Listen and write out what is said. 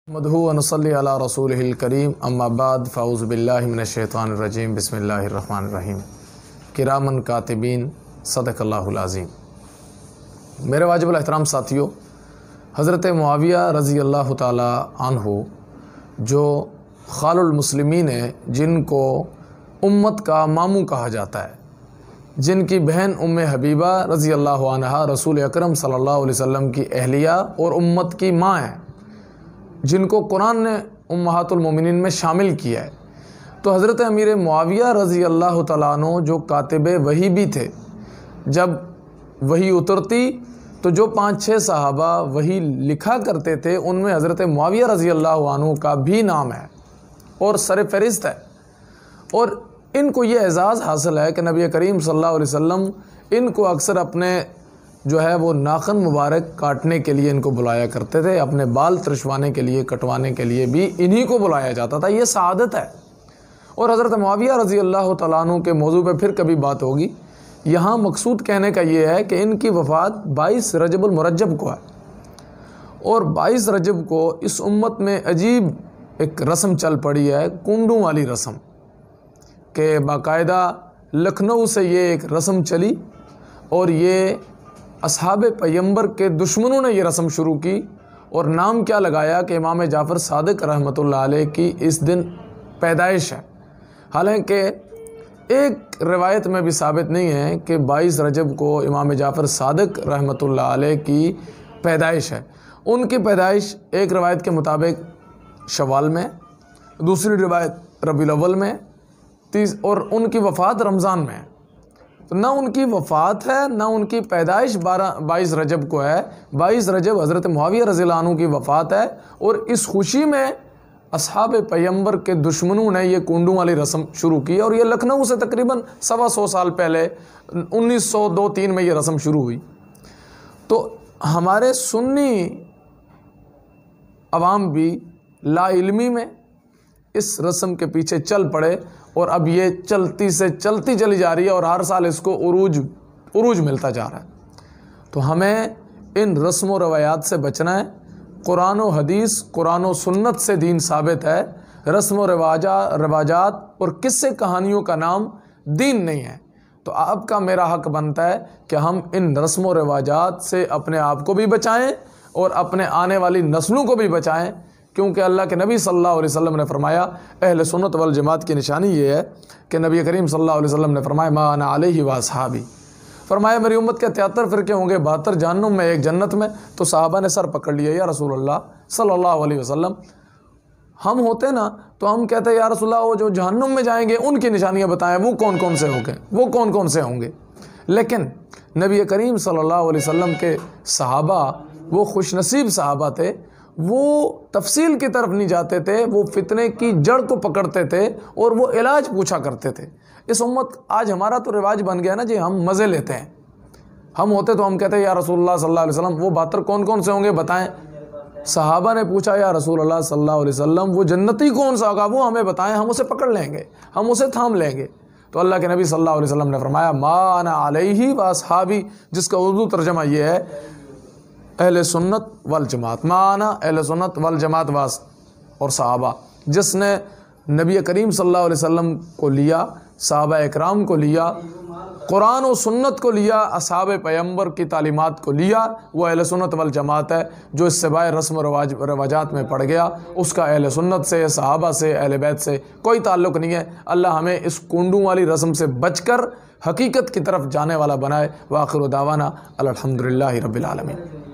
مدحو ونصلی علی رسولہ الکریم اما بعد فاعوذ باللہ من الشیطان الرجیم بسم اللہ الرحمن الرحیم کرامن کاتبین صدق اللہ العظیم۔ میرے واجب الاحترام ساتھیوں، حضرت معاویہ رضی اللہ تعالی عنہ جو خال المسلمین ہیں، جن کو امت کا ماموں کہا جاتا ہے، جن کی بہن ام حبیبہ رضی اللہ عنہا رسول اکرم صلی اللہ علیہ وسلم کی اہلیہ اور امت کی ماں ہیں، جن کو قرآن نے امہات المومنین میں شامل کیا ہے، تو حضرت امیر معاویہ رضی اللہ تعالیٰ عنہ جو کاتب وحی بھی تھے، جب وحی اترتی تو جو 5-6 صحابہ وحی لکھا کرتے تھے، ان میں حضرت معاویہ رضی اللہ عنہ کا بھی نام ہے اور سر فہرست ہے، اور ان کو یہ اعزاز حاصل ہے کہ نبی کریم صلی اللہ علیہ وسلم ان کو اکثر اپنے جو ہے وہ ناخن مبارک کاٹنے کے لیے ان کو بلایا کرتے تھے، اپنے بال ترشوانے کے لیے، کٹوانے کے لیے بھی انہی کو بلایا جاتا تھا۔ یہ سعادت ہے۔ اور حضرت معاویہ رضی اللہ تعالیٰ عنہ کے موضوع پہ پھر کبھی بات ہوگی۔ یہاں مقصود کہنے کا یہ ہے کہ ان کی وفات 22 رجب المرجب کو ہے، اور 22 رجب کو اس امت میں عجیب ایک رسم چل پڑی ہے، کنڈوں والی رسم، کہ باقاعدہ لکھنؤ سے یہ ایک رسم چلی، اور یہ اصحاب پیمبر کے دشمنوں نے یہ رسم شروع کی، اور نام کیا لگایا کہ امام جعفر صادق رحمۃ اللہ علیہ کی اس دن پیدائش ہے۔ حالانکہ ایک روایت میں بھی ثابت نہیں ہے کہ 22 رجب کو امام جعفر صادق رحمۃ اللہ علیہ کی پیدائش ہے۔ ان کی پیدائش ایک روایت کے مطابق شوال میں، دوسری روایت ربیع الاول میں، اور ان کی وفات رمضان میں ہے۔ تو نہ ان کی وفات ہے نہ ان کی پیدائش 22 رجب کو ہے۔ 22 رجب حضرت معاویہ رضی اللہ عنہ کی وفات ہے، اور اس خوشی میں اصحاب پیمبر کے دشمنوں نے یہ کنڈوں والی رسم شروع کی، اور یہ لکھنؤ سے تقریباً 125 سال پہلے 1902-3 میں یہ رسم شروع ہوئی۔ تو ہمارے سنی عوام بھی لا علمی میں اس رسم کے پیچھے چل پڑے، اور اب یہ چلتی چلی جا رہی ہے، اور ہر سال اس کو عروج ملتا جا رہا ہے۔ تو ہمیں ان رسم و روایات سے بچنا ہے۔ قرآن و حدیث، قرآن و سنت سے دین ثابت ہے۔ رسم و رواجات اور قصے کہانیوں کا نام دین نہیں ہے۔ تو آپ کا میرا حق بنتا ہے کہ ہم ان رسم و رواجات سے اپنے آپ کو بھی بچائیں اور اپنے آنے والی نسلوں کو بھی بچائیں، کیونکہ اللہ کے نبی صلی اللہ علیہ وسلم نے فرمایا، اہل سنت والجماعت کی نشانی یہ ہے کہ نبی کریم صلی اللہ علیہ وسلم نے فرمایا، ما انا علیہ واصحابی، فرمایا میری امت کے 73 فرقے ہوں گے، 72 جہنم میں، 1 جنت میں۔ تو صحابہ نے سر پکڑ لیا، یا رسول اللہ صلی اللہ علیہ وسلم، ہم ہوتے نا تو ہم کہتے یا رسول اللہ وہ جو جہنم میں جائیں گے ان کی نشانیاں بتائیں، وہ کون کون سے ہوں گے، وہ کون کون سے ہوں گے۔ لیکن نبی کریم صلی اللہ علیہ وسلم کے صحابہ وہ خوش نصیب صحابہ تھے، وہ تفصیل کی طرف نہیں جاتے تھے، وہ فتنے کی جڑ کو پکڑتے تھے اور وہ علاج پوچھا کرتے تھے۔ اس امت آج ہمارا تو رواج بن گیا نا جی، ہم مزے لیتے ہیں۔ ہم ہوتے تو ہم کہتے ہیں یا رسول اللہ صلی اللہ علیہ وسلم وہ 72 کون کون سے ہوں گے بتائیں۔ صحابہ نے پوچھا یا رسول اللہ صلی اللہ علیہ وسلم وہ جنتی کون سا ہوگا، وہ ہمیں بتائیں، ہم اسے پکڑ لیں گے، ہم اسے تھام لیں گے۔ تو اللہ کے نبی صلی اللہ علیہ وسلم نے فرمایا، ما انا علیہ واصحابی، جس کا اردو ترجمہ یہ ہے اہل سنت والجماعت، مانا اہل سنت والجماعت اور صحابہ۔ جس نے نبی کریم صلی اللہ علیہ وسلم کو لیا، صحابہ اکرام کو لیا، قرآن و سنت کو لیا، اصحاب پیمبر کی تعلیمات کو لیا، وہ اہل سنت والجماعت ہے۔ جو اس سے باہر رسم و رواجات میں پڑ گیا، اس کا اہل سنت سے، صحابہ سے، اہل بیت سے کوئی تعلق نہیں ہے۔ اللہ ہمیں اس کنڈوں والی رسم سے بچ کر حقیقت کی طرف جانے والا بنائے۔ وآخر دعوانا الحمدللہ رب العالمین۔